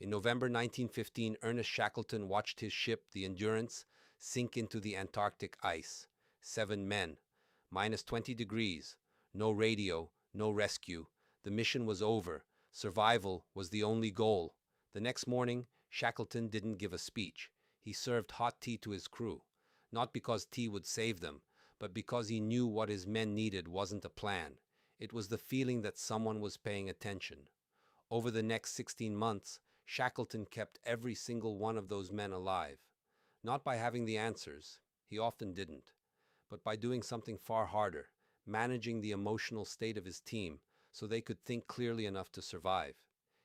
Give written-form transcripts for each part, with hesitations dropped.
In November 1915, Ernest Shackleton watched his ship, the Endurance, sink into the Antarctic ice. 7 men, minus 20 degrees, no radio, no rescue. The mission was over. Survival was the only goal. The next morning, Shackleton didn't give a speech. He served hot tea to his crew. Not because tea would save them, but because he knew what his men needed wasn't a plan. It was the feeling that someone was paying attention. Over the next 16 months, Shackleton kept every single one of those men alive. Not by having the answers, he often didn't, but by doing something far harder, managing the emotional state of his team so they could think clearly enough to survive.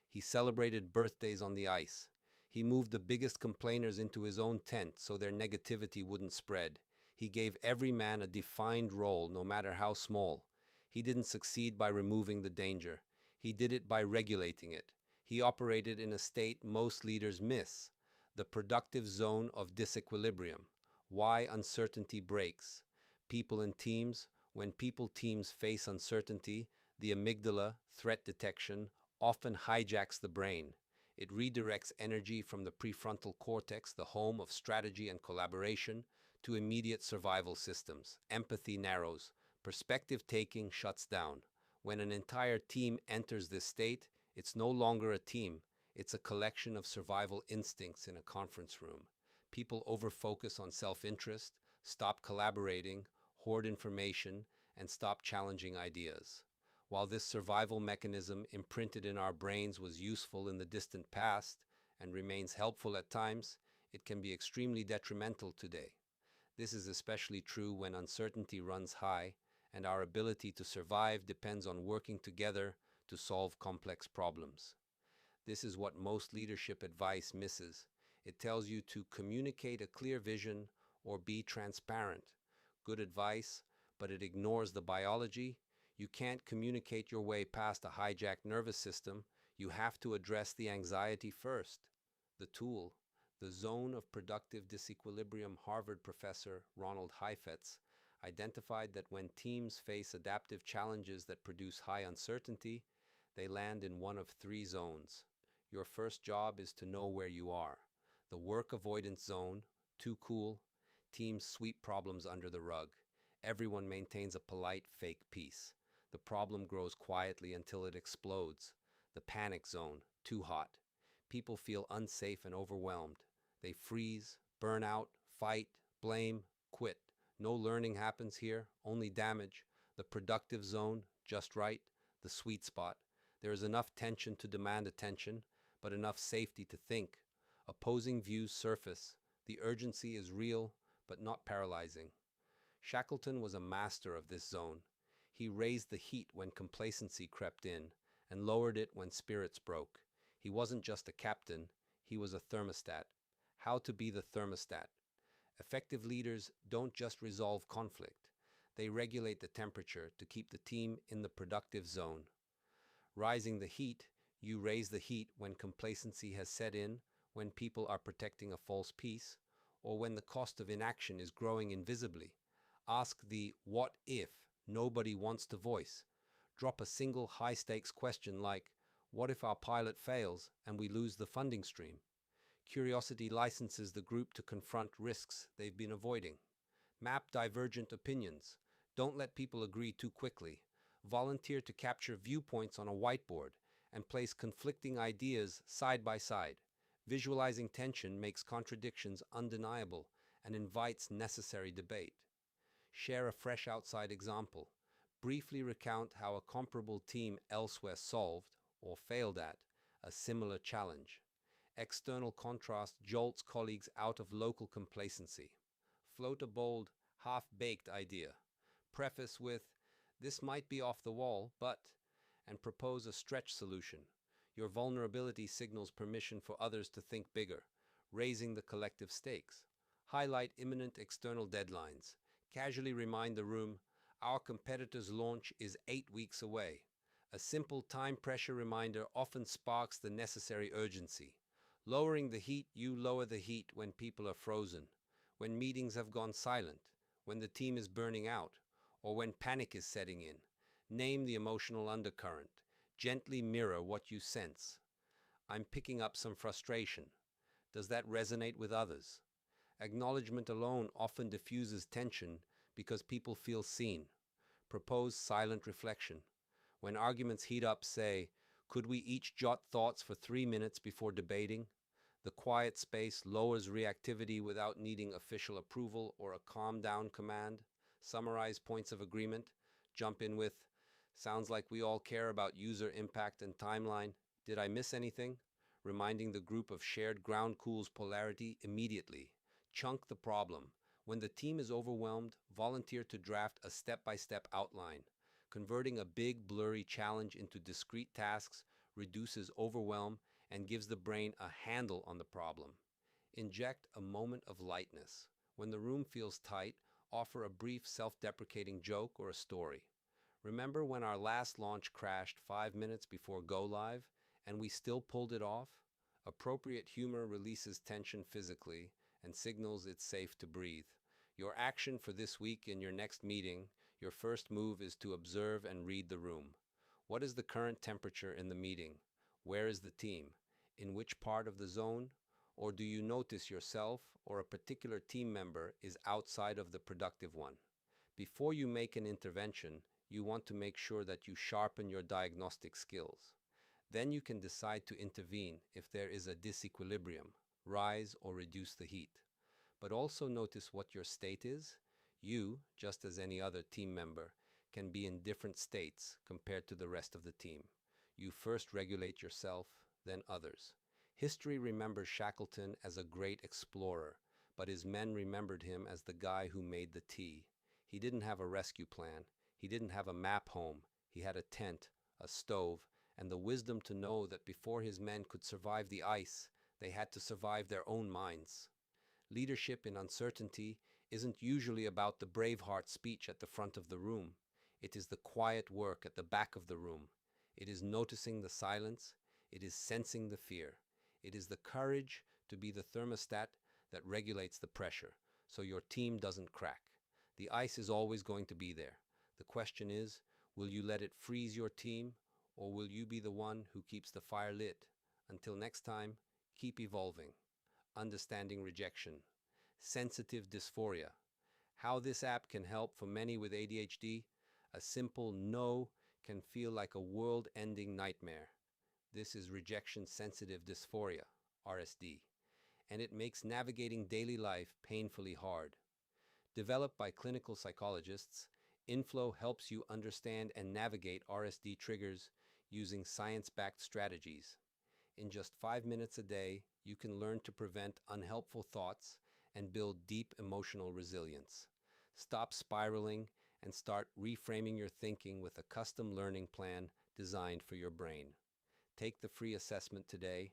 He celebrated birthdays on the ice. He moved the biggest complainers into his own tent so their negativity wouldn't spread. He gave every man a defined role, no matter how small. He didn't succeed by removing the danger. He did it by regulating it. He operated in a state most leaders miss, the productive zone of disequilibrium. Why uncertainty breaks. People and teams, when people teams face uncertainty, the amygdala, threat detection, often hijacks the brain. It redirects energy from the prefrontal cortex, the home of strategy and collaboration, to immediate survival systems. Empathy narrows. Perspective taking shuts down. When an entire team enters this state, it's no longer a team. It's a collection of survival instincts in a conference room. People overfocus on self-interest, stop collaborating, hoard information, and stop challenging ideas. While this survival mechanism imprinted in our brains was useful in the distant past and remains helpful at times, it can be extremely detrimental today. This is especially true when uncertainty runs high and our ability to survive depends on working together to solve complex problems. This is what most leadership advice misses. It tells you to communicate a clear vision or be transparent. Good advice, but it ignores the biology. You can't communicate your way past a hijacked nervous system. You have to address the anxiety first. The tool, the zone of productive disequilibrium. Harvard professor Ronald Heifetz identified that when teams face adaptive challenges that produce high uncertainty, they land in one of three zones. Your first job is to know where you are. The work avoidance zone, too cool. Teams sweep problems under the rug. Everyone maintains a polite, fake peace. The problem grows quietly until it explodes. The panic zone, too hot. People feel unsafe and overwhelmed. They freeze, burn out, fight, blame, quit. No learning happens here, only damage. The productive zone, just right. The sweet spot. There is enough tension to demand attention, but enough safety to think. Opposing views surface. The urgency is real, but not paralyzing. Shackleton was a master of this zone. He raised the heat when complacency crept in and lowered it when spirits broke. He wasn't just a captain, he was a thermostat. How to be the thermostat? Effective leaders don't just resolve conflict. They regulate the temperature to keep the team in the productive zone. Rising the heat, you raise the heat when complacency has set in, when people are protecting a false peace, or when the cost of inaction is growing invisibly. Ask the what if nobody wants to voice. Drop a single high-stakes question like, what if our pilot fails and we lose the funding stream? Curiosity licenses the group to confront risks they've been avoiding. Map divergent opinions. Don't let people agree too quickly. Volunteer to capture viewpoints on a whiteboard and place conflicting ideas side by side. Visualizing tension makes contradictions undeniable and invites necessary debate. Share a fresh outside example. Briefly recount how a comparable team elsewhere solved, or failed at, a similar challenge. External contrast jolts colleagues out of local complacency. Float a bold, half-baked idea. Preface with, this might be off the wall, but, and propose a stretch solution. Your vulnerability signals permission for others to think bigger, raising the collective stakes. Highlight imminent external deadlines. Casually remind the room, our competitor's launch is 8 weeks away. A simple time pressure reminder often sparks the necessary urgency. Lowering the heat, you lower the heat when people are frozen, when meetings have gone silent, when the team is burning out, or when panic is setting in. Name the emotional undercurrent. Gently mirror what you sense. I'm picking up some frustration. Does that resonate with others? Acknowledgement alone often diffuses tension because people feel seen. Propose silent reflection. When arguments heat up, say, could we each jot thoughts for 3 minutes before debating? The quiet space lowers reactivity without needing official approval or a calm down command. Summarize points of agreement. Jump in with, sounds like we all care about user impact and timeline. Did I miss anything? Reminding the group of shared ground cools polarity immediately. Chunk the problem. When the team is overwhelmed, volunteer to draft a step-by-step outline. Converting a big, blurry challenge into discrete tasks reduces overwhelm and gives the brain a handle on the problem. Inject a moment of lightness. When the room feels tight, offer a brief self-deprecating joke or a story. Remember when our last launch crashed 5 minutes before go live and we still pulled it off? Appropriate humor releases tension physically and signals it's safe to breathe. Your action for this week in your next meeting, your first move is to observe and read the room. What is the current temperature in the meeting? Where is the team? In which part of the zone? Or do you notice yourself or a particular team member is outside of the productive one? Before you make an intervention, you want to make sure that you sharpen your diagnostic skills. Then you can decide to intervene if there is a disequilibrium, rise or reduce the heat. But also notice what your state is. You, just as any other team member, can be in different states compared to the rest of the team. You first regulate yourself, then others. History remembers Shackleton as a great explorer, but his men remembered him as the guy who made the tea. He didn't have a rescue plan. He didn't have a map home. He had a tent, a stove, and the wisdom to know that before his men could survive the ice, they had to survive their own minds. Leadership in uncertainty isn't usually about the Braveheart speech at the front of the room. It is the quiet work at the back of the room. It is noticing the silence. It is sensing the fear. It is the courage to be the thermostat that regulates the pressure so your team doesn't crack. The ice is always going to be there. The question is, will you let it freeze your team, or will you be the one who keeps the fire lit? Until next time, keep evolving. Understanding rejection. Sensitive dysphoria. How this app can help for many with ADHD? A simple no can feel like a world-ending nightmare. This is rejection-sensitive dysphoria, RSD, and it makes navigating daily life painfully hard. Developed by clinical psychologists, Inflow helps you understand and navigate RSD triggers using science-backed strategies. In just 5 minutes a day, you can learn to prevent unhelpful thoughts and build deep emotional resilience. Stop spiraling and start reframing your thinking with a custom learning plan designed for your brain. Take the free assessment today